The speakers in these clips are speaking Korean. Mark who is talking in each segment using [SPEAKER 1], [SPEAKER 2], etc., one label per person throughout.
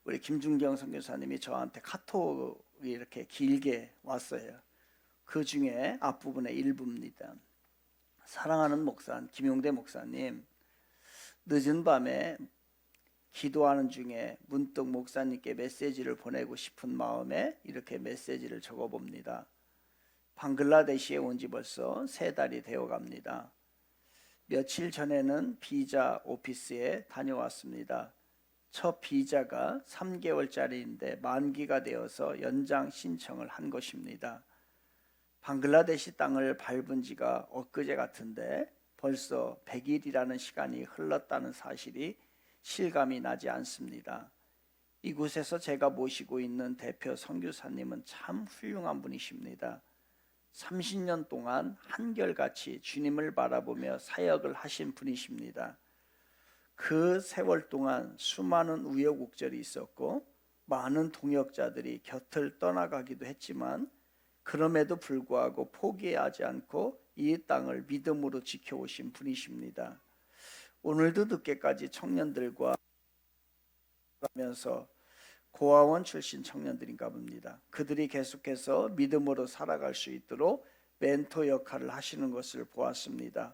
[SPEAKER 1] 우리 김준경 선교사님이 저한테 카톡이 이렇게 길게 왔어요. 그 중에 앞부분의 일부입니다. 사랑하는 목사 김용대 목사님, 늦은 밤에 기도하는 중에 문득 목사님께 메시지를 보내고 싶은 마음에 이렇게 메시지를 적어봅니다. 방글라데시에 온 지 벌써 3달이 되어 갑니다. 며칠 전에는 비자 오피스에 다녀왔습니다. 첫 비자가 3개월짜리인데 만기가 되어서 연장 신청을 한 것입니다. 방글라데시 땅을 밟은 지가 엊그제 같은데 벌써 100일이라는 시간이 흘렀다는 사실이 실감이 나지 않습니다. 이곳에서 제가 모시고 있는 대표 선교사님은 참 훌륭한 분이십니다. 30년 동안 한결같이 주님을 바라보며 사역을 하신 분이십니다. 그 세월 동안 수많은 우여곡절이 있었고 많은 동역자들이 곁을 떠나가기도 했지만 그럼에도 불구하고 포기하지 않고 이 땅을 믿음으로 지켜오신 분이십니다. 오늘도 늦게까지 청년들과 하면서 고아원 출신 청년들인가 봅니다. 그들이 계속해서 믿음으로 살아갈 수 있도록 멘토 역할을 하시는 것을 보았습니다.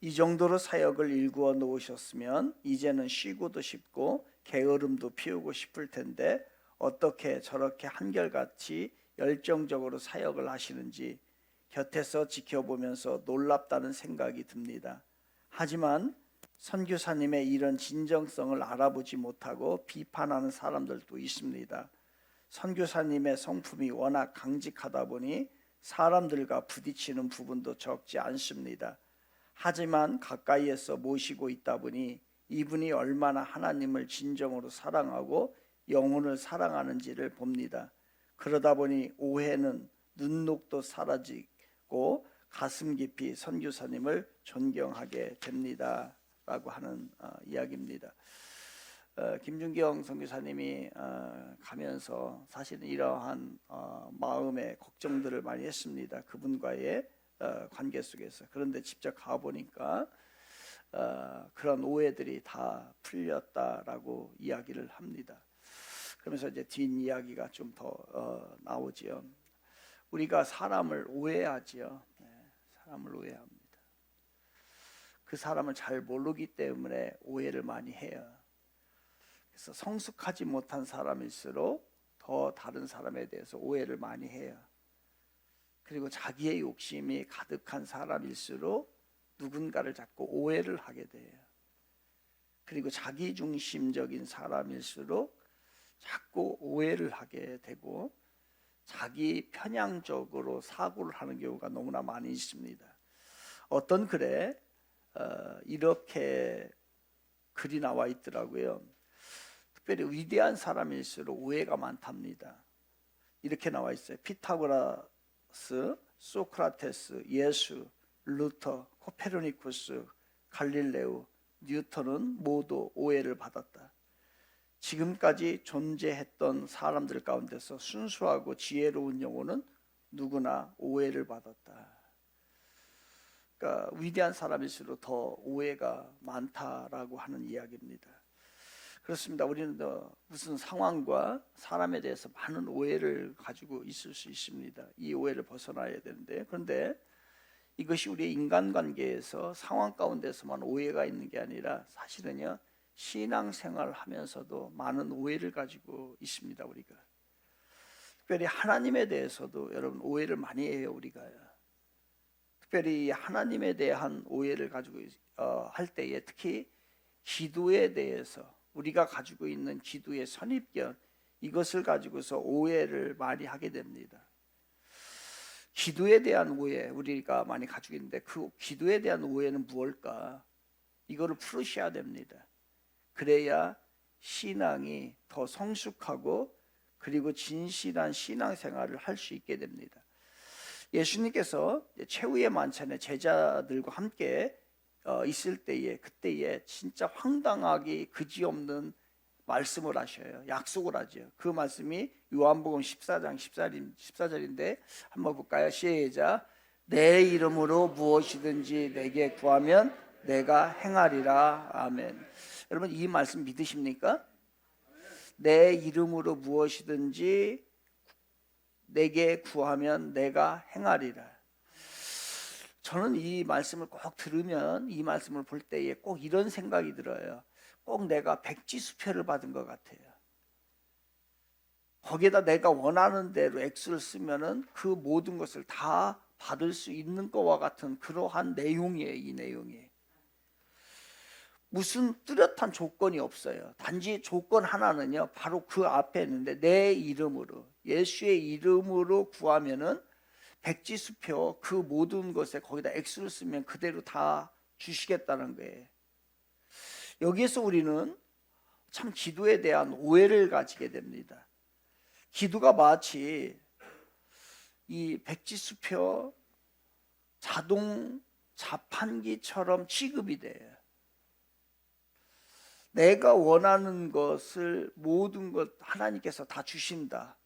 [SPEAKER 1] 이 정도로 사역을 일구어 놓으셨으면 이제는 쉬고도 싶고 게으름도 피우고 싶을 텐데 어떻게 저렇게 한결같이 열정적으로 사역을 하시는지 곁에서 지켜보면서 놀랍다는 생각이 듭니다. 하지만 선교사님의 이런 진정성을 알아보지 못하고 비판하는 사람들도 있습니다. 선교사님의 성품이 워낙 강직하다 보니 사람들과 부딪히는 부분도 적지 않습니다. 하지만 가까이에서 모시고 있다 보니 이분이 얼마나 하나님을 진정으로 사랑하고 영혼을 사랑하는지를 봅니다. 그러다 보니 오해는 눈녹도 사라지고 가슴 깊이 선교사님을 존경하게 됩니다 라고 하는 이야기입니다. 김준경 선교사님이 가면서 사실은 이러한 마음의 걱정들을 많이 했습니다. 그분과의 관계 속에서. 그런데 직접 가보니까 그런 오해들이 다 풀렸다라고 이야기를 합니다. 그러면서 이제 뒷이야기가 좀 더 나오지요. 우리가 사람을 오해하지요. 사람을 오해합니다. 그 사람을 잘 모르기 때문에 오해를 많이 해요. 그래서 성숙하지 못한 사람일수록 더 다른 사람에 대해서 오해를 많이 해요. 그리고 자기의 욕심이 가득한 사람일수록 누군가를 자꾸 오해를 하게 돼요. 그리고 자기중심적인 사람일수록 자꾸 오해를 하게 되고 자기 편향적으로 사고를 하는 경우가 너무나 많이 있습니다. 어떤 글에 이렇게 글이 나와 있더라고요. 특별히 위대한 사람일수록 오해가 많답니다. 이렇게 나와 있어요. 피타고라스, 소크라테스, 예수, 루터, 코페르니쿠스, 갈릴레오, 뉴턴은 모두 오해를 받았다. 지금까지 존재했던 사람들 가운데서 순수하고 지혜로운 영혼은 누구나 오해를 받았다. 그러니까 위대한 사람일수록 더 오해가 많다라고 하는 이야기입니다. 그렇습니다. 우리는 무슨 상황과 사람에 대해서 많은 오해를 가지고 있을 수 있습니다. 이 오해를 벗어나야 되는데, 그런데 이것이 우리의 인간관계에서 상황 가운데서만 오해가 있는 게 아니라 사실은요, 신앙생활을 하면서도 많은 오해를 가지고 있습니다. 우리가 특별히 하나님에 대해서도 여러분 오해를 많이 해요. 우리가 특별히 하나님에 대한 오해를 가지고 할 때에 특히 기도에 대해서 우리가 가지고 있는 기도의 선입견, 이것을 가지고서 오해를 많이 하게 됩니다. 기도에 대한 오해 우리가 많이 가지고 있는데 그 기도에 대한 오해는 무엇일까? 이거를 풀으셔야 됩니다. 그래야 신앙이 더 성숙하고 그리고 진실한 신앙생활을 할 수 있게 됩니다. 예수님께서 최후의 만찬에 제자들과 함께 있을 때에 그때에 진짜 황당하기 그지없는 말씀을 하셔요. 약속을 하죠. 그 말씀이 요한복음 14장 14절인데 한번 볼까요? 시작. 내 이름으로 무엇이든지 내게 구하면 내가 행하리라. 아멘. 여러분 이 말씀 믿으십니까? 내 이름으로 무엇이든지 내게 구하면 내가 행하리라. 저는 이 말씀을 꼭 들으면, 이 말씀을 볼 때에 꼭 이런 생각이 들어요. 꼭 내가 백지수표를 받은 것 같아요. 거기에다 내가 원하는 대로 액수를 쓰면은 그 모든 것을 다 받을 수 있는 것과 같은 그러한 내용이에요. 이 내용이 무슨 뚜렷한 조건이 없어요. 단지 조건 하나는요, 바로 그 앞에 있는데, 내 이름으로, 예수의 이름으로 구하면은 백지수표 그 모든 것에 거기다 액수를 쓰면 그대로 다 주시겠다는 거예요. 여기에서 우리는 참 기도에 대한 오해를 가지게 됩니다. 기도가 마치 이 백지수표 자동 자판기처럼 취급이 돼요. 내가 원하는 것을 모든 것 하나님께서 다 주신다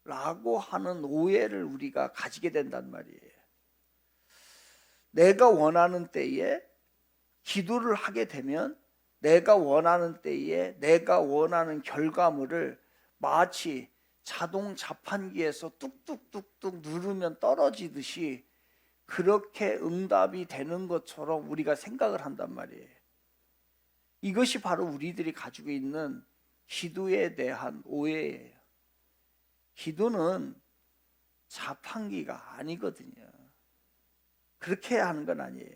[SPEAKER 1] 라고 하는 오해를 우리가 가지게 된단 말이에요. 내가 원하는 때에 기도를 하게 되면 내가 원하는 때에 내가 원하는 결과물을 마치 자동 자판기에서 뚝뚝뚝뚝 누르면 떨어지듯이 그렇게 응답이 되는 것처럼 우리가 생각을 한단 말이에요. 이것이 바로 우리들이 가지고 있는 기도에 대한 오해예요. 기도는 자판기가 아니거든요. 그렇게 하는 건 아니에요.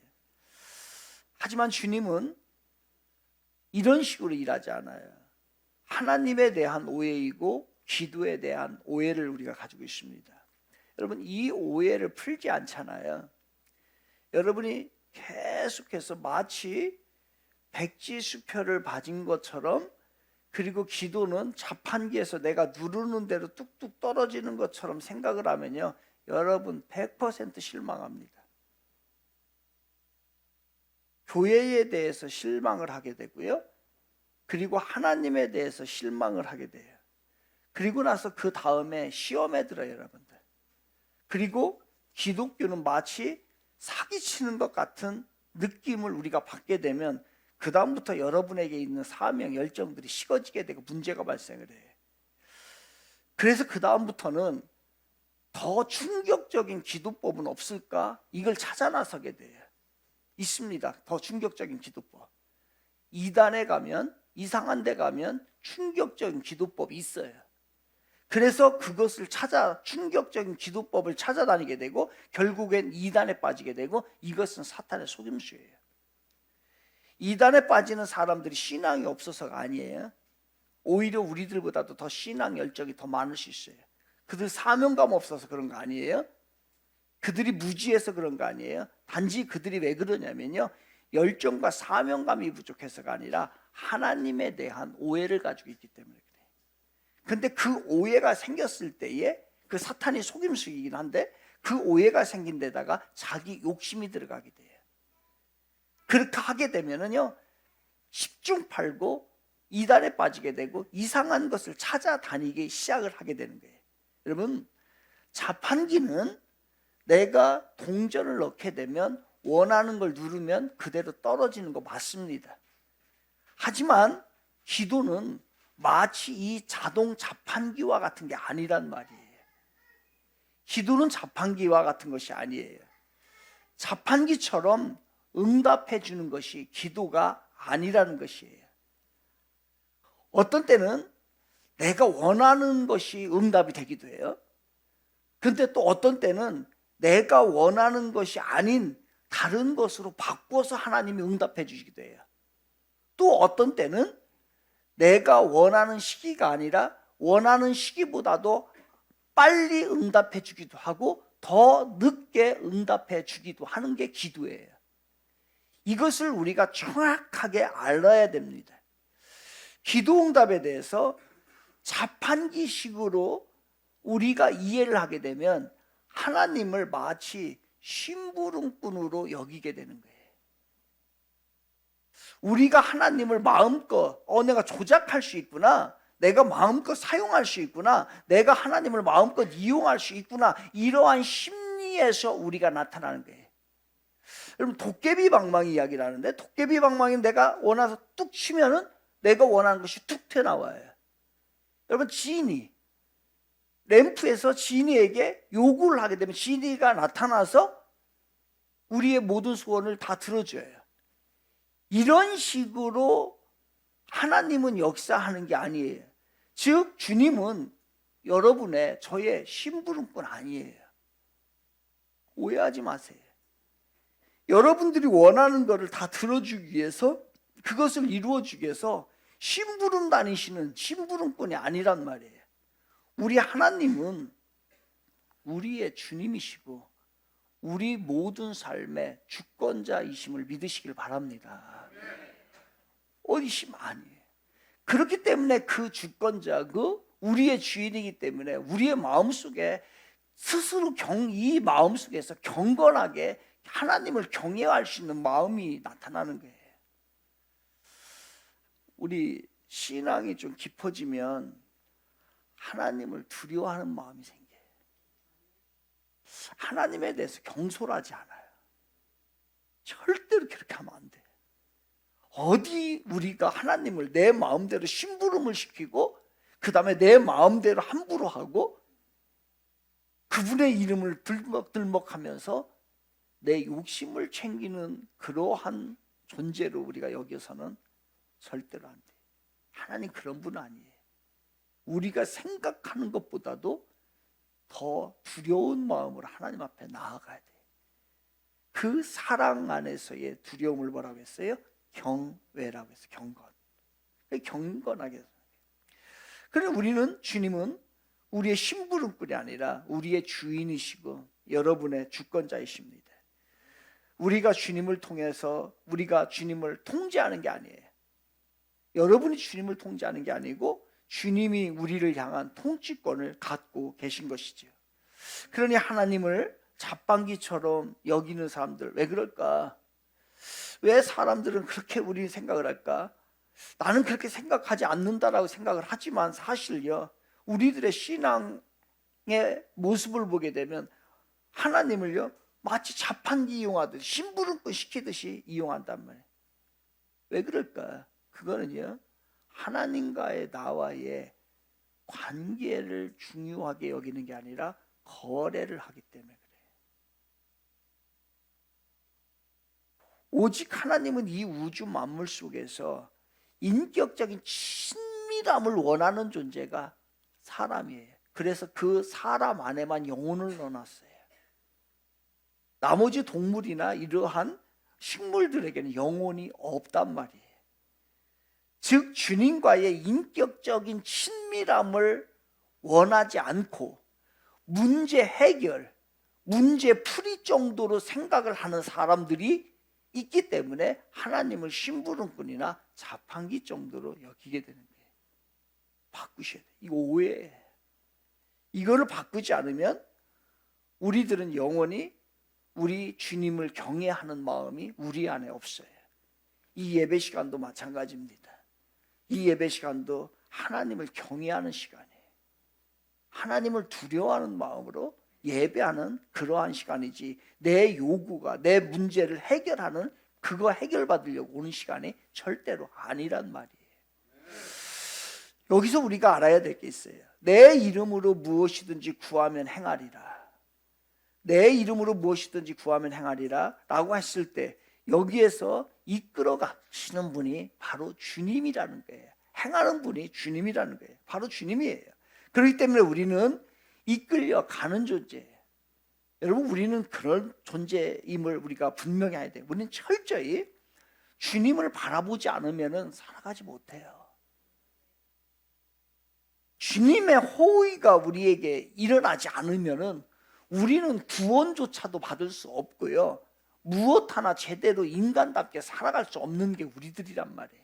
[SPEAKER 1] 하지만 주님은 이런 식으로 일하지 않아요. 하나님에 대한 오해이고 기도에 대한 오해를 우리가 가지고 있습니다. 여러분, 이 오해를 풀지 않잖아요. 여러분이 계속해서 마치 백지수표를 받은 것처럼, 그리고 기도는 자판기에서 내가 누르는 대로 뚝뚝 떨어지는 것처럼 생각을 하면요, 여러분 100% 실망합니다. 교회에 대해서 실망을 하게 되고요, 그리고 하나님에 대해서 실망을 하게 돼요. 그리고 나서 그 다음에 시험에 들어요, 여러분들. 그리고 기독교는 마치 사기치는 것 같은 느낌을 우리가 받게 되면 그 다음부터 여러분에게 있는 사명, 열정들이 식어지게 되고 문제가 발생을 해요. 그래서 그 다음부터는 더 충격적인 기도법은 없을까? 이걸 찾아 나서게 돼요. 있습니다. 더 충격적인 기도법. 이단에 가면, 이상한 데 가면 충격적인 기도법이 있어요. 그래서 그것을 찾아, 충격적인 기도법을 찾아다니게 되고 결국엔 이단에 빠지게 되고, 이것은 사탄의 속임수예요. 이단에 빠지는 사람들이 신앙이 없어서가 아니에요. 오히려 우리들보다도 더 신앙 열정이 더 많을 수 있어요. 그들 사명감 없어서 그런 거 아니에요. 그들이 무지해서 그런 거 아니에요. 단지 그들이 왜 그러냐면요, 열정과 사명감이 부족해서가 아니라 하나님에 대한 오해를 가지고 있기 때문에 그래요. 근데 그 오해가 생겼을 때에, 그 사탄이 속임수이긴 한데 그 오해가 생긴 데다가 자기 욕심이 들어가게 돼요. 그렇게 하게 되면은요, 십중팔구 이단에 빠지게 되고 이상한 것을 찾아다니기 시작을 하게 되는 거예요. 여러분, 자판기는 내가 동전을 넣게 되면 원하는 걸 누르면 그대로 떨어지는 거 맞습니다. 하지만 기도는 마치 이 자동 자판기와 같은 게 아니란 말이에요. 기도는 자판기와 같은 것이 아니에요. 자판기처럼 응답해 주는 것이 기도가 아니라는 것이에요. 어떤 때는 내가 원하는 것이 응답이 되기도 해요. 그런데 또 어떤 때는 내가 원하는 것이 아닌 다른 것으로 바꿔서 하나님이 응답해 주시기도 해요. 또 어떤 때는 내가 원하는 시기가 아니라 원하는 시기보다도 빨리 응답해 주기도 하고 더 늦게 응답해 주기도 하는 게 기도예요. 이것을 우리가 정확하게 알아야 됩니다. 기도 응답에 대해서 자판기식으로 우리가 이해를 하게 되면 하나님을 마치 심부름꾼으로 여기게 되는 거예요. 우리가 하나님을 마음껏 내가 조작할 수 있구나, 내가 마음껏 사용할 수 있구나, 내가 하나님을 마음껏 이용할 수 있구나, 이러한 심리에서 우리가 나타나는 거예요. 여러분, 도깨비 방망이 이야기를 하는데, 도깨비 방망이는 내가 원해서 뚝 치면은 내가 원하는 것이 툭 튀어나와요. 여러분, 지니 램프에서 지니에게 요구를 하게 되면 지니가 나타나서 우리의 모든 소원을 다 들어줘요. 이런 식으로 하나님은 역사하는 게 아니에요. 즉 주님은 여러분의 저의 심부름꾼 아니에요. 오해하지 마세요. 여러분들이 원하는 것을 다 들어주기 위해서, 그것을 이루어주기 위해서 심부름 다니시는 심부름꾼이 아니란 말이에요. 우리 하나님은 우리의 주님이시고 우리 모든 삶의 주권자이심을 믿으시길 바랍니다. 어디심 아니에요. 그렇기 때문에 그 주권자, 우리의 주인이기 때문에 우리의 마음속에 스스로 이 마음속에서 경건하게 하나님을 경외할 수 있는 마음이 나타나는 거예요. 우리 신앙이 좀 깊어지면 하나님을 두려워하는 마음이 생겨요. 하나님에 대해서 경솔하지 않아요. 절대로 그렇게 하면 안 돼. 어디 우리가 하나님을 내 마음대로 심부름을 시키고 그 다음에 내 마음대로 함부로 하고 그분의 이름을 들먹들먹하면서 내 욕심을 챙기는 그러한 존재로 우리가 여기서는 절대로 안 돼. 하나님 그런 분 아니에요. 우리가 생각하는 것보다도 더 두려운 마음으로 하나님 앞에 나아가야 돼. 그 사랑 안에서의 두려움을 뭐라고 했어요? 경외라고 했어요. 경건. 경건하게 해서. 그런데 우리는, 주님은 우리의 심부름꾼이 아니라 우리의 주인이시고 여러분의 주권자이십니다. 우리가 주님을 통해서 우리가 주님을 통제하는 게 아니에요. 여러분이 주님을 통제하는 게 아니고 주님이 우리를 향한 통치권을 갖고 계신 것이죠. 그러니 하나님을 자판기처럼 여기는 사람들, 왜 그럴까? 왜 사람들은 그렇게 우리 생각을 할까? 나는 그렇게 생각하지 않는다라고 생각을 하지만 사실요, 우리들의 신앙의 모습을 보게 되면 하나님을요 마치 자판기 이용하듯이 심부름꾼 시키듯이 이용한단 말이에요. 왜 그럴까? 그거는요, 하나님과의 나와의 관계를 중요하게 여기는 게 아니라 거래를 하기 때문에 그래요. 오직 하나님은 이 우주 만물 속에서 인격적인 친밀함을 원하는 존재가 사람이에요. 그래서 그 사람 안에만 영혼을 넣어놨어요. 나머지 동물이나 이러한 식물들에게는 영혼이 없단 말이에요. 즉 주님과의 인격적인 친밀함을 원하지 않고 문제 해결, 문제 풀이 정도로 생각을 하는 사람들이 있기 때문에 하나님을 심부름꾼이나 자판기 정도로 여기게 되는 거예요. 바꾸셔야 돼요. 이거 오해예요. 이거를 바꾸지 않으면 우리들은 영원히 우리 주님을 경외하는 마음이 우리 안에 없어요. 이 예배 시간도 마찬가지입니다. 이 예배 시간도 하나님을 경외하는 시간이에요. 하나님을 두려워하는 마음으로 예배하는 그러한 시간이지, 내 요구가, 내 문제를 해결하는, 그거 해결받으려고 오는 시간이 절대로 아니란 말이에요. 여기서 우리가 알아야 될 게 있어요. 내 이름으로 무엇이든지 구하면 행하리라. 내 이름으로 무엇이든지 구하면 행하리라 라고 했을 때 여기에서 이끌어 가시는 분이 바로 주님이라는 거예요. 행하는 분이 주님이라는 거예요. 바로 주님이에요. 그렇기 때문에 우리는 이끌려 가는 존재예요. 여러분, 우리는 그런 존재임을 우리가 분명히 해야 돼요. 우리는 철저히 주님을 바라보지 않으면 살아가지 못해요. 주님의 호의가 우리에게 일어나지 않으면 우리는 구원조차도 받을 수 없고요, 무엇 하나 제대로 인간답게 살아갈 수 없는 게 우리들이란 말이에요.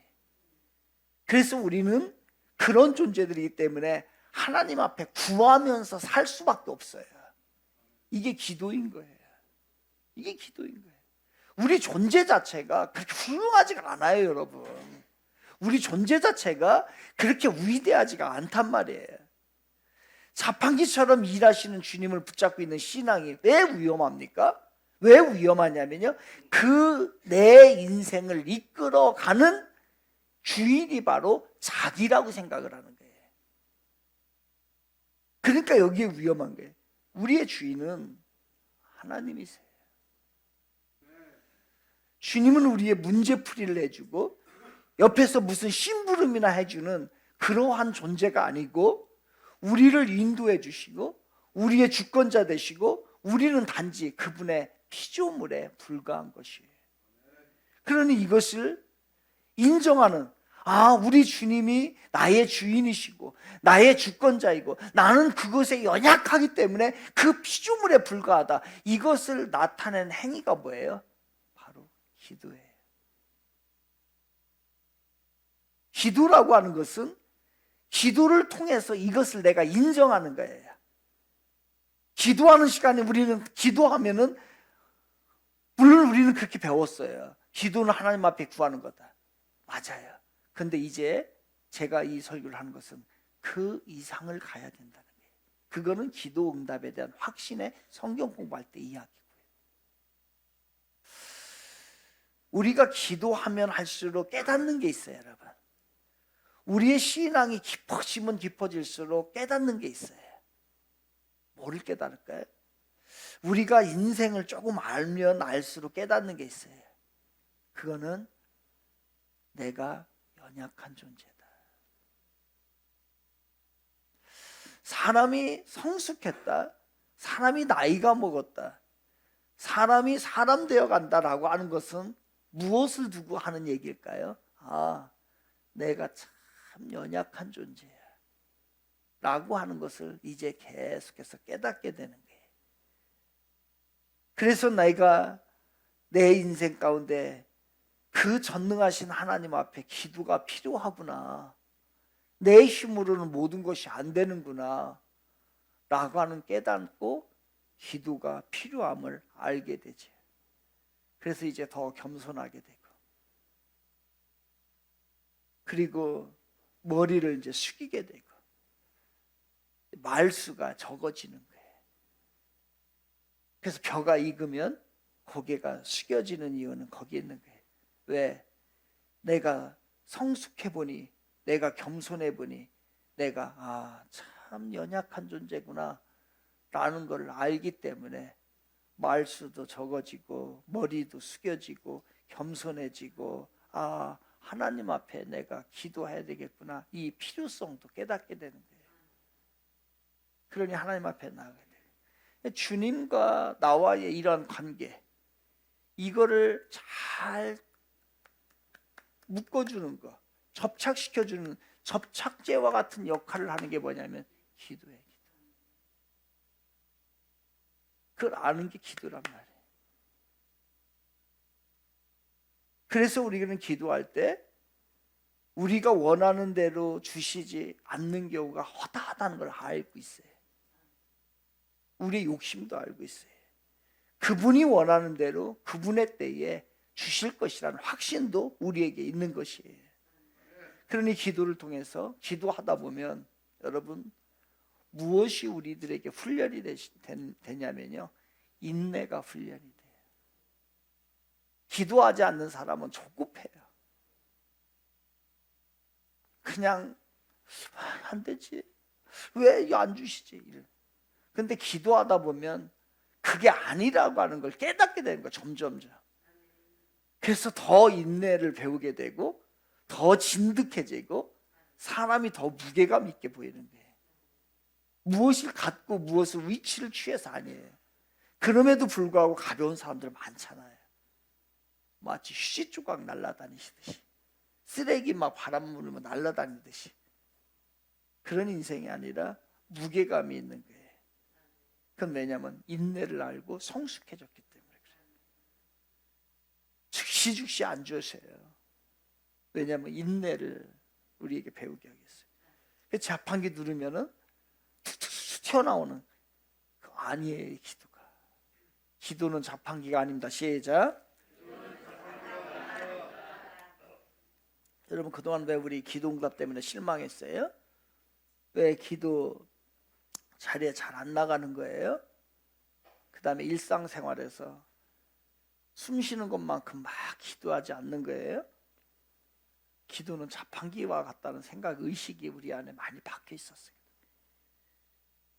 [SPEAKER 1] 그래서 우리는 그런 존재들이기 때문에 하나님 앞에 구하면서 살 수밖에 없어요. 이게 기도인 거예요. 이게 기도인 거예요. 우리 존재 자체가 그렇게 훌륭하지가 않아요, 여러분. 우리 존재 자체가 그렇게 위대하지가 않단 말이에요. 자판기처럼 일하시는 주님을 붙잡고 있는 신앙이 왜 위험합니까? 왜 위험하냐면요, 그 내 인생을 이끌어가는 주인이 바로 자기라고 생각을 하는 거예요. 그러니까 여기에 위험한 거예요. 우리의 주인은 하나님이세요. 주님은 우리의 문제풀이를 해주고 옆에서 무슨 심부름이나 해주는 그러한 존재가 아니고 우리를 인도해 주시고 우리의 주권자 되시고 우리는 단지 그분의 피조물에 불과한 것이에요. 그러니 이것을 인정하는, 우리 주님이 나의 주인이시고 나의 주권자이고 나는 그것에 연약하기 때문에 그 피조물에 불과하다. 이것을 나타낸 행위가 뭐예요? 바로 기도예요. 기도라고 하는 것은 기도를 통해서 이것을 내가 인정하는 거예요. 기도하는 시간에 우리는 기도하면은 물론 우리는 그렇게 배웠어요. 기도는 하나님 앞에 구하는 거다. 맞아요. 근데 이제 제가 이 설교를 하는 것은 그 이상을 가야 된다는 거예요. 그거는 기도 응답에 대한 확신의 성경 공부할 때 이야기고요. 우리가 기도하면 할수록 깨닫는 게 있어요, 여러분. 우리의 신앙이 깊어지면 깊어질수록 깨닫는 게 있어요. 뭐를 깨달을까요? 우리가 인생을 조금 알면 알수록 깨닫는 게 있어요. 그거는 내가 연약한 존재다. 사람이 성숙했다, 사람이 나이가 먹었다, 사람이 사람 되어 간다라고 하는 것은 무엇을 두고 하는 얘기일까요? 내가 참 연약한 존재야 라고 하는 것을 이제 계속해서 깨닫게 되는 거예요. 그래서 내가 내 인생 가운데 그 전능하신 하나님 앞에 기도가 필요하구나, 내 힘으로는 모든 것이 안 되는구나 라고 하는 깨닫고 기도가 필요함을 알게 되죠. 그래서 이제 더 겸손하게 되고, 그리고 머리를 이제 숙이게 되고 말수가 적어지는 거예요. 그래서 벼가 익으면 고개가 숙여지는 이유는 거기에 있는 거예요. 왜? 내가 성숙해 보니, 내가 겸손해 보니 내가 참 연약한 존재구나 라는 걸 알기 때문에 말수도 적어지고 머리도 숙여지고 겸손해지고 하나님 앞에 내가 기도해야 되겠구나, 이 필요성도 깨닫게 되는 거예요. 그러니 하나님 앞에 나가게 돼요. 주님과 나와의 이런 관계, 이거를 잘 묶어주는 거, 접착시켜주는 접착제와 같은 역할을 하는 게 뭐냐면 기도예요. 그걸 아는 게 기도란 말이에요. 그래서 우리는 기도할 때 우리가 원하는 대로 주시지 않는 경우가 허다하다는 걸 알고 있어요. 우리의 욕심도 알고 있어요. 그분이 원하는 대로 그분의 때에 주실 것이라는 확신도 우리에게 있는 것이에요. 그러니 기도를 통해서 기도하다 보면 여러분, 무엇이 우리들에게 훈련이 되냐면요, 인내가 훈련이 돼요. 기도하지 않는 사람은 조급해요. 그냥 안 되지, 왜 안 주시지. 근데 기도하다 보면 그게 아니라고 하는 걸 깨닫게 되는 거예요. 점점점. 그래서 더 인내를 배우게 되고 더 진득해지고 사람이 더 무게감 있게 보이는 거예요. 무엇을 갖고 무엇을 위치를 취해서 아니에요. 그럼에도 불구하고 가벼운 사람들 많잖아요. 마치 휴지 조각 날아다니시듯이, 쓰레기 막 바람 불면 날아다니듯이. 그런 인생이 아니라 무게감이 있는 거예요. 그건 왜냐하면 인내를 알고 성숙해졌기 때문에 그래요. 즉시 안 주세요. 왜냐하면 인내를 우리에게 배우게 하겠어요. 자판기 누르면은 툭툭 튀어나오는 그 아니에요. 기도는 자판기가 아닙니다. 시작. 여러분, 그동안 왜 우리 기도 응답 때문에 실망했어요? 왜 기도 자리에 잘 안 나가는 거예요? 그 다음에 일상생활에서 숨 쉬는 것만큼 막 기도하지 않는 거예요? 기도는 자판기와 같다는 생각, 의식이 우리 안에 많이 박혀 있었어요.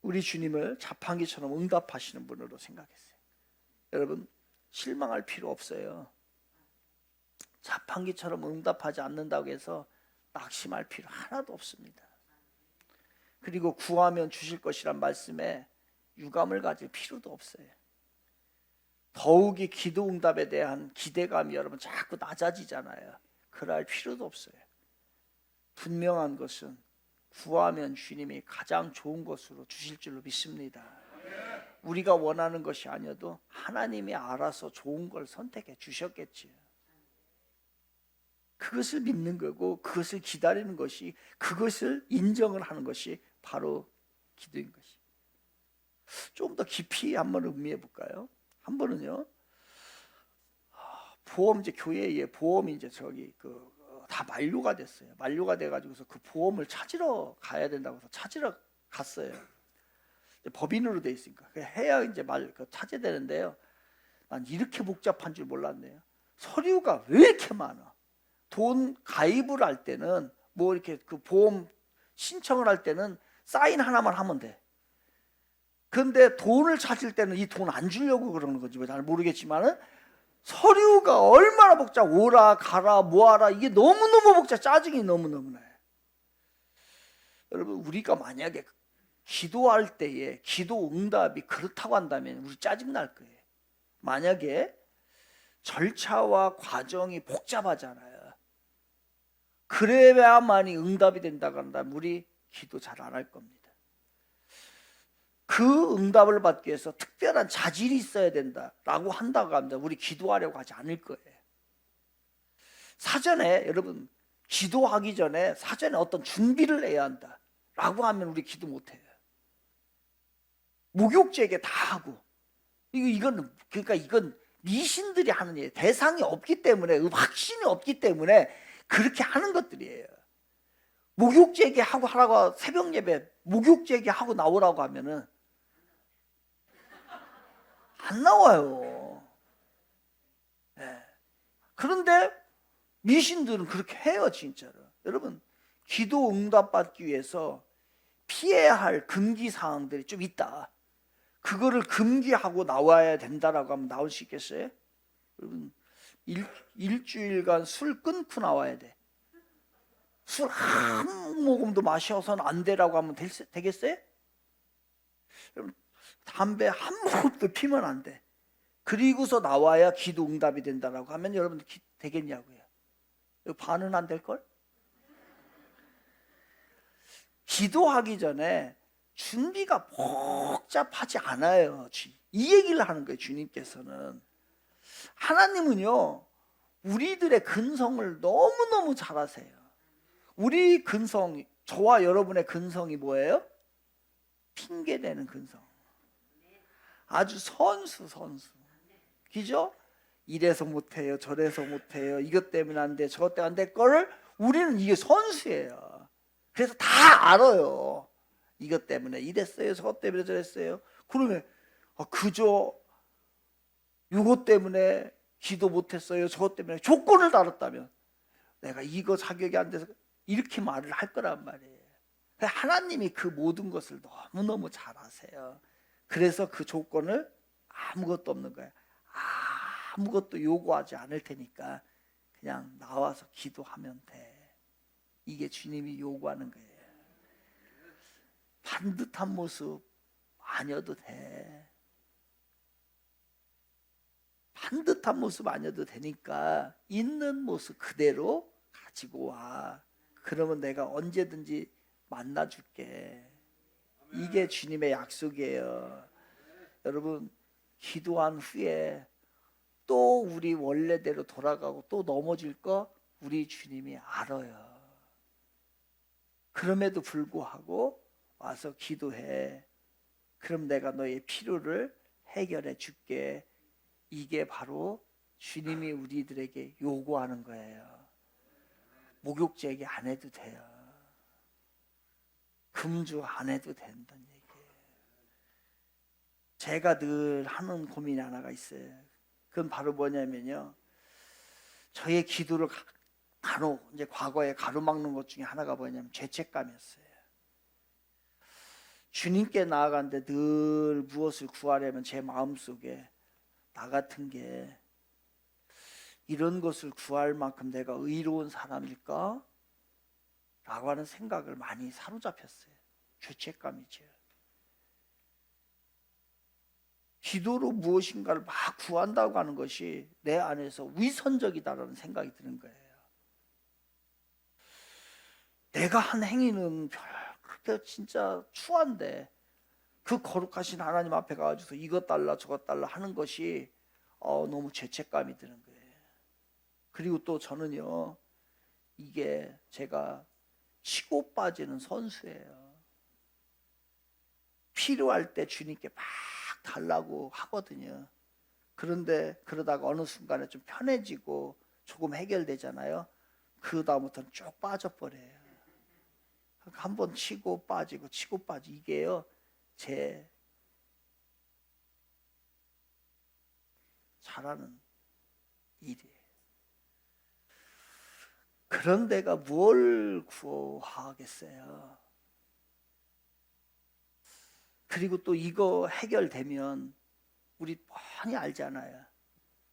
[SPEAKER 1] 우리 주님을 자판기처럼 응답하시는 분으로 생각했어요. 여러분, 실망할 필요 없어요. 자판기처럼 응답하지 않는다고 해서 낙심할 필요 하나도 없습니다. 그리고 구하면 주실 것이란 말씀에 유감을 가질 필요도 없어요. 더욱이 기도 응답에 대한 기대감이 여러분 자꾸 낮아지잖아요. 그럴 필요도 없어요. 분명한 것은 구하면 주님이 가장 좋은 것으로 주실 줄로 믿습니다. 우리가 원하는 것이 아니어도 하나님이 알아서 좋은 걸 선택해 주셨겠지요. 그것을 믿는 거고, 그것을 기다리는 것이, 그것을 인정을 하는 것이 바로 기도인 것이. 좀 더 깊이 한번 음미해 볼까요? 한 번은요, 보험, 이제 교회에 보험이 이제 다 만료가 됐어요. 만료가 돼가지고서 그 보험을 찾으러 가야 된다고 해서 찾으러 갔어요. 법인으로 돼 있으니까 해야 이제 찾아야 되는데요. 난 이렇게 복잡한 줄 몰랐네요. 서류가 왜 이렇게 많아? 돈 가입을 할 때는 뭐 이렇게 그 보험 신청을 할 때는 사인 하나만 하면 돼. 근데 돈을 찾을 때는 이 돈 안 주려고 그러는 건지 잘 모르겠지만은 서류가 얼마나 복잡, 오라 가라 뭐하라, 이게 너무너무 복잡, 짜증이 너무너무 나요. 여러분, 우리가 만약에 기도할 때에 기도 응답이 그렇다고 한다면 우리 짜증 날 거예요. 만약에 절차와 과정이 복잡하잖아요. 그래야만이 응답이 된다고 한다면 우리 기도 잘 안 할 겁니다. 그 응답을 받기 위해서 특별한 자질이 있어야 된다라고 한다고 합니다. 우리 기도하려고 하지 않을 거예요. 사전에, 여러분, 기도하기 전에 사전에 어떤 준비를 해야 한다라고 하면 우리 기도 못해요. 목욕제게 다 하고, 이건 미신들이 하는 일이에요. 대상이 없기 때문에, 확신이 없기 때문에 그렇게 하는 것들이에요. 목욕제게 하고 하라고, 새벽 예배 목욕제게 하고 나오라고 하면은 안 나와요. 네. 그런데 미신들은 그렇게 해요, 진짜로. 여러분, 기도 응답 받기 위해서 피해야 할 금기 사항들이 좀 있다. 그거를 금기하고 나와야 된다라고 하면 나올 수 있겠어요? 여러분, 일주일간 술 끊고 나와야 돼. 술 한 모금도 마셔서는 안 되라고 하면 되겠어요? 여러분, 담배 한 모금도 피면 안 돼. 그리고서 나와야 기도 응답이 된다라고 하면 여러분 되겠냐고요? 반은 안 될걸? 기도하기 전에 준비가 복잡하지 않아요. 이 얘기를 하는 거예요. 주님께서는. 하나님은요, 우리들의 근성을 너무너무 잘 아세요. 우리 근성, 저와 여러분의 근성이 뭐예요? 핑계대는 근성. 아주 선수. 그죠? 이래서 못해요, 저래서 못해요, 이것 때문에 안 돼, 저것 때문에 안 될 거를 우리는 이게 선수예요. 그래서 다 알아요. 이것 때문에 이랬어요, 저것 때문에 저랬어요. 그러면 그저 이것 때문에 기도 못했어요, 저것 때문에 조건을 달았다면 내가 이거 자격이 안 돼서 이렇게 말을 할 거란 말이에요. 하나님이 그 모든 것을 너무너무 잘 아세요. 그래서 그 조건을 아무것도 없는 거예요. 아무것도 요구하지 않을 테니까 그냥 나와서 기도하면 돼. 이게 주님이 요구하는 거예요. 반듯한 모습 아니어도 돼. 반듯한 모습 아니어도 되니까 있는 모습 그대로 가지고 와. 그러면 내가 언제든지 만나줄게. 이게 주님의 약속이에요. 여러분, 기도한 후에 또 우리 원래대로 돌아가고 또 넘어질 거 우리 주님이 알아요. 그럼에도 불구하고 와서 기도해. 그럼 내가 너의 필요를 해결해 줄게. 이게 바로 주님이 우리들에게 요구하는 거예요. 목욕제기 안 해도 돼요. 금주 안 해도 된다는 얘기예요. 제가 늘 하는 고민이 하나가 있어요. 그건 바로 뭐냐면요, 저의 기도를 이제 과거에 가로막는 것 중에 하나가 뭐냐면 죄책감이었어요. 주님께 나아가는데 늘 무엇을 구하려면 제 마음속에 나 같은 게 이런 것을 구할 만큼 내가 의로운 사람일까? 라고 하는 생각을 많이 사로잡혔어요. 죄책감이죠. 기도로 무엇인가를 막 구한다고 하는 것이 내 안에서 위선적이다라는 생각이 드는 거예요. 내가 한 행위는 그렇게 진짜 추한데 그 거룩하신 하나님 앞에 가가지고 이것 달라 저것 달라 하는 것이 너무 죄책감이 드는 거예요. 그리고 또 저는요, 이게 제가 치고 빠지는 선수예요. 필요할 때 주님께 막 달라고 하거든요. 그런데 그러다가 어느 순간에 좀 편해지고 조금 해결되잖아요. 그 다음부터는 쭉 빠져버려요. 한번 치고 빠지고 치고 빠지고 이게요, 제 잘하는 일이에요. 그런 데가 뭘 구하겠어요. 그리고 또 이거 해결되면 우리 뻔히 알잖아요.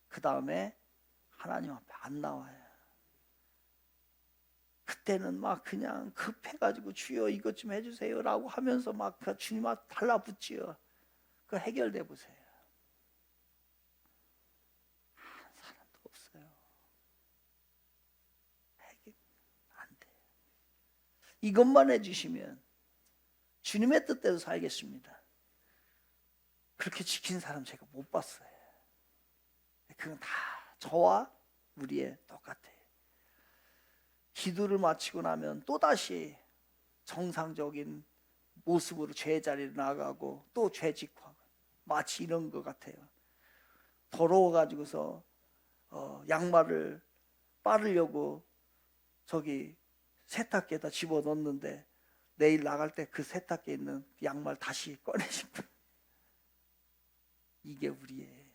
[SPEAKER 1] 그 다음에 하나님 앞에 안 나와요. 그때는 막 그냥 급해가지고 주여 이것 좀 해주세요 라고 하면서 막 그 주님한테 달라붙지요. 그 해결돼 보세요. 한 사람도 없어요. 해결 안 돼요. 이것만 해주시면 주님의 뜻대로 살겠습니다. 그렇게 지킨 사람 제가 못 봤어요. 그건 다 저와 우리의 똑같아요. 기도를 마치고 나면 또다시 정상적인 모습으로 죄 자리에 나가고 또 죄 짓고 마치 이런 것 같아요. 더러워가지고서 양말을 빠르려고 저기 세탁기에다 집어넣는데 내일 나갈 때 그 세탁기에 있는 양말 다시 꺼내신다. 이게 우리의,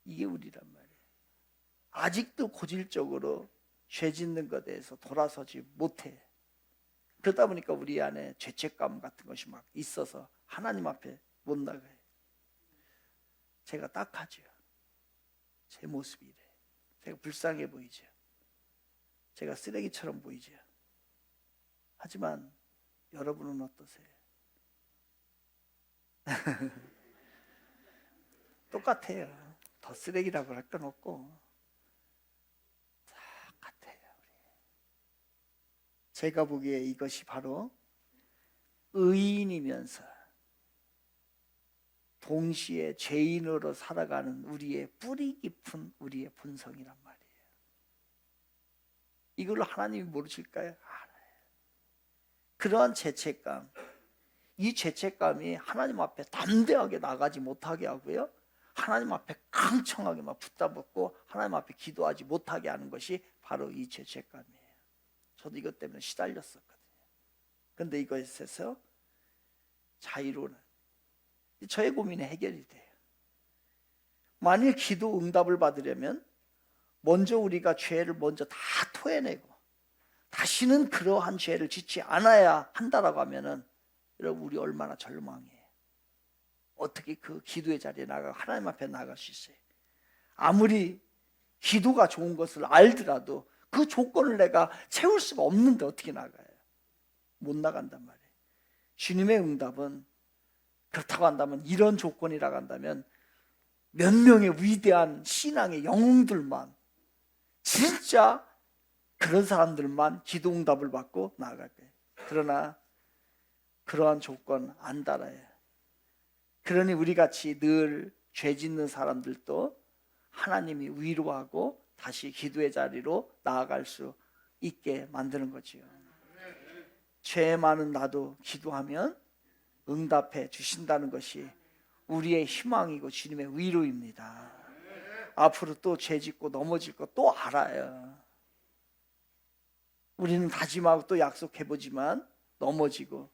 [SPEAKER 1] 이게 우리란 말이에요. 아직도 고질적으로 죄 짓는 것에 대해서 돌아서지 못해. 그러다 보니까 우리 안에 죄책감 같은 것이 막 있어서 하나님 앞에 못 나가요. 제가 딱하죠. 제 모습이 이래. 제가 불쌍해 보이죠. 제가 쓰레기처럼 보이죠. 하지만 여러분은 어떠세요? 똑같아요. 더 쓰레기라고 할 건 없고 똑같아요. 제가 보기에 이것이 바로 의인이면서 동시에 죄인으로 살아가는 우리의 뿌리 깊은 우리의 본성이란 말이에요. 이걸 하나님이 모르실까요? 알아요. 그러한 죄책감, 이 죄책감이 하나님 앞에 담대하게 나가지 못하게 하고요, 하나님 앞에 강청하게 막 붙잡고 하나님 앞에 기도하지 못하게 하는 것이 바로 이 죄책감이에요. 저도 이것 때문에 시달렸었거든요. 그런데 이것에서 자유로는 저의 고민이 해결이 돼요. 만일 기도 응답을 받으려면 먼저 우리가 죄를 먼저 다 토해내고 다시는 그러한 죄를 짓지 않아야 한다라고 하면은 여러분 우리 얼마나 절망해요. 어떻게 그 기도의 자리에 나가 하나님 앞에 나갈 수 있어요? 아무리 기도가 좋은 것을 알더라도 그 조건을 내가 채울 수가 없는데 어떻게 나가요? 못 나간단 말이에요. 주님의 응답은 그렇다고 한다면, 이런 조건이라고 한다면 몇 명의 위대한 신앙의 영웅들만, 진짜 그런 사람들만 기도 응답을 받고 나아갈 거예요. 그러나 그러한 조건 안 달아요. 그러니 우리같이 늘 죄 짓는 사람들도 하나님이 위로하고 다시 기도의 자리로 나아갈 수 있게 만드는 거지요. 죄 많은 나도 기도하면 응답해 주신다는 것이 우리의 희망이고 주님의 위로입니다. 앞으로 또 죄 짓고 넘어질 거 또 알아요. 우리는 다짐하고 또 약속해보지만 넘어지고,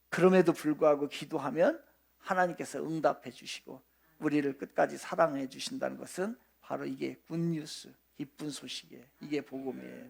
[SPEAKER 1] 그럼에도 불구하고 기도하면 하나님께서 응답해 주시고 우리를 끝까지 사랑해 주신다는 것은 바로 이게 굿뉴스, 기쁜 소식이에요. 이게 복음이에요.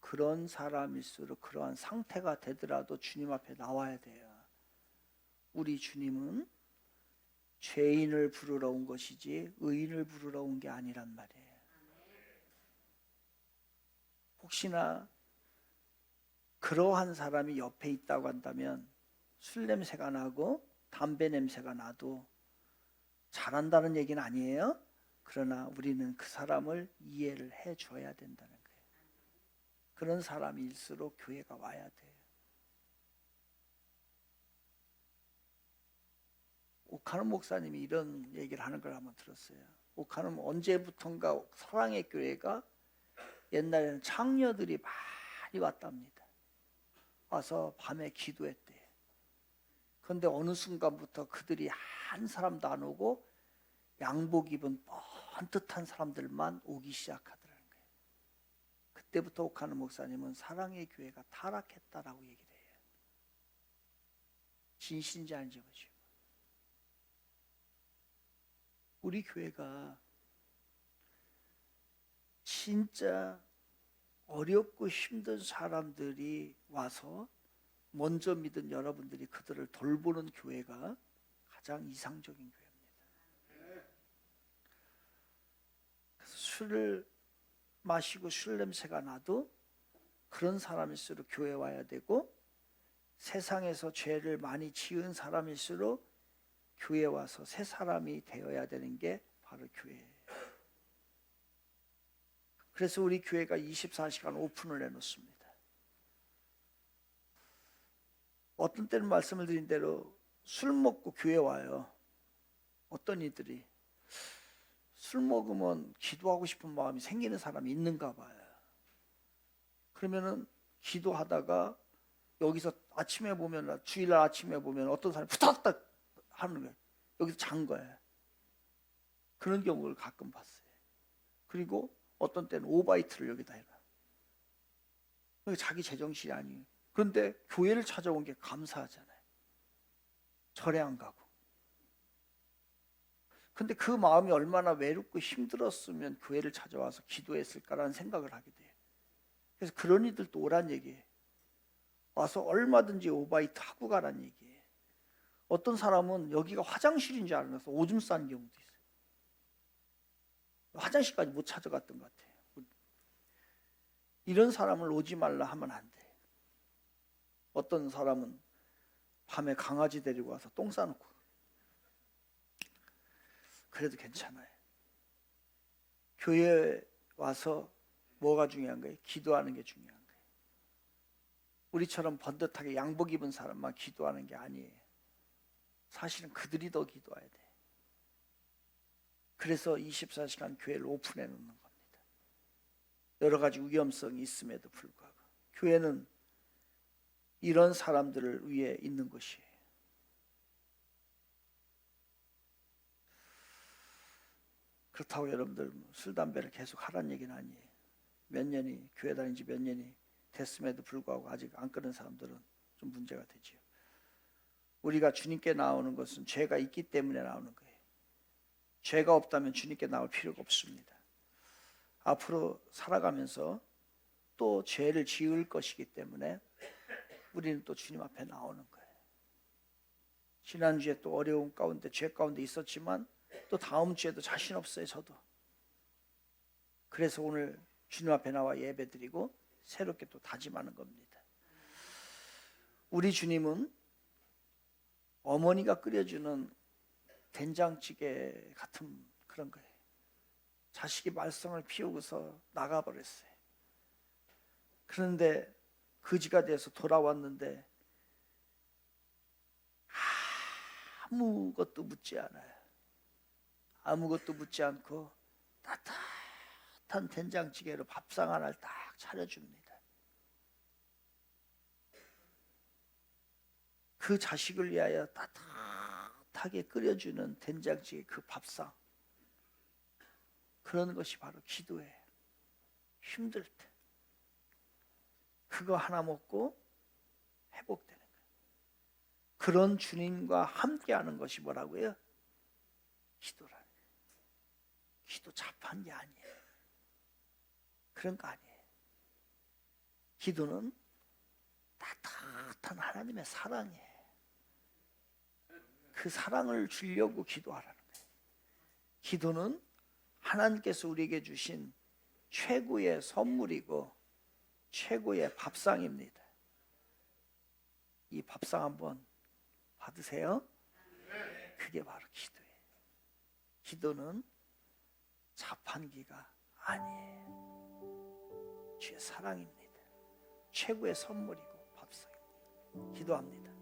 [SPEAKER 1] 그런 사람일수록 그러한 상태가 되더라도 주님 앞에 나와야 돼요. 우리 주님은 죄인을 부르러 온 것이지 의인을 부르러 온 게 아니란 말이에요. 혹시나 그러한 사람이 옆에 있다고 한다면 술 냄새가 나고 담배 냄새가 나도 잘한다는 얘기는 아니에요. 그러나 우리는 그 사람을 이해를 해줘야 된다는 거예요. 그런 사람일수록 교회가 와야 돼요. 오카노 목사님이 이런 얘기를 하는 걸 한번 들었어요. 오카노는 언제부턴가 사랑의 교회가 옛날에는 창녀들이 많이 왔답니다. 와서 밤에 기도했대요. 그런데 어느 순간부터 그들이 한 사람도 안 오고 양복 입은 뻔듯한 사람들만 오기 시작하더라는 거예요. 그때부터 오카노 목사님은 사랑의 교회가 타락했다라고 얘기를 해요. 진실인지 아닌지 보죠. 우리 교회가 진짜 어렵고 힘든 사람들이 와서 먼저 믿은 여러분들이 그들을 돌보는 교회가 가장 이상적인 교회입니다. 그래서 술을 마시고 술 냄새가 나도 그런 사람일수록 교회 와야 되고, 세상에서 죄를 많이 지은 사람일수록 교회 와서 새 사람이 되어야 되는 게 바로 교회예요. 그래서 우리 교회가 24시간 오픈을 해놓습니다. 어떤 때는 말씀을 드린 대로 술 먹고 교회 와요. 어떤 이들이 술 먹으면 기도하고 싶은 마음이 생기는 사람이 있는가 봐요. 그러면은 기도하다가 여기서 아침에 보면, 주일날 아침에 보면 어떤 사람이 후딱후딱 하는 거예요. 여기서 잔 거예요. 그런 경우를 가끔 봤어요. 그리고 어떤 때는 오바이트를 여기다 해라. 자기 제정신이 아니에요. 그런데 교회를 찾아온 게 감사하잖아요. 절에 안 가고. 근데 그 마음이 얼마나 외롭고 힘들었으면 교회를 찾아와서 기도했을까라는 생각을 하게 돼요. 그래서 그런 이들도 오란 얘기예요. 와서 얼마든지 오바이트 하고 가란 얘기예요. 어떤 사람은 여기가 화장실인 줄 알아서 오줌 싼 경우도 있어요. 화장실까지 못 찾아갔던 것 같아요. 이런 사람을 오지 말라 하면 안 돼. 어떤 사람은 밤에 강아지 데리고 와서 똥 싸놓고, 그래도 괜찮아요. 교회에 와서 뭐가 중요한 거예요? 기도하는 게 중요한 거예요. 우리처럼 번듯하게 양복 입은 사람만 기도하는 게 아니에요. 사실은 그들이 더 기도해야 돼. 그래서 24시간 교회를 오픈해 놓는 겁니다. 여러 가지 위험성이 있음에도 불구하고 교회는 이런 사람들을 위해 있는 것이에요. 그렇다고 여러분들 술, 담배를 계속 하라는 얘기는 아니에요. 몇 년이 교회 다닌 지 몇 년이 됐음에도 불구하고 아직 안 끊은 사람들은 좀 문제가 되지요. 우리가 주님께 나오는 것은 죄가 있기 때문에 나오는 거예요. 죄가 없다면 주님께 나올 필요가 없습니다. 앞으로 살아가면서 또 죄를 지을 것이기 때문에 우리는 또 주님 앞에 나오는 거예요. 지난주에 또 어려운 가운데, 죄 가운데 있었지만 또 다음 주에도 자신 없어요, 저도. 그래서 오늘 주님 앞에 나와 예배드리고 새롭게 또 다짐하는 겁니다. 우리 주님은 어머니가 끓여주는 된장찌개 같은 그런 거예요. 자식이 말썽을 피우고서 나가버렸어요. 그런데 거지가 돼서 돌아왔는데 아무것도 묻지 않아요. 아무것도 묻지 않고 따뜻한 된장찌개로 밥상 하나를 딱 차려줍니다. 그 자식을 위하여 따뜻하게 끓여주는 된장찌개 그 밥상, 그런 것이 바로 기도예요. 힘들 때 그거 하나 먹고 회복되는 거예요. 그런 주님과 함께하는 것이 뭐라고요? 기도라는 거예요. 기도 잡한 게 아니에요. 그런 거 아니에요. 기도는 따뜻한 하나님의 사랑이에요. 그 사랑을 주려고 기도하라는 거예요. 기도는 하나님께서 우리에게 주신 최고의 선물이고 최고의 밥상입니다. 이 밥상 한번 받으세요. 그게 바로 기도예요. 기도는 자판기가 아니에요. 주의 사랑입니다. 최고의 선물이고 밥상입니다. 기도합니다.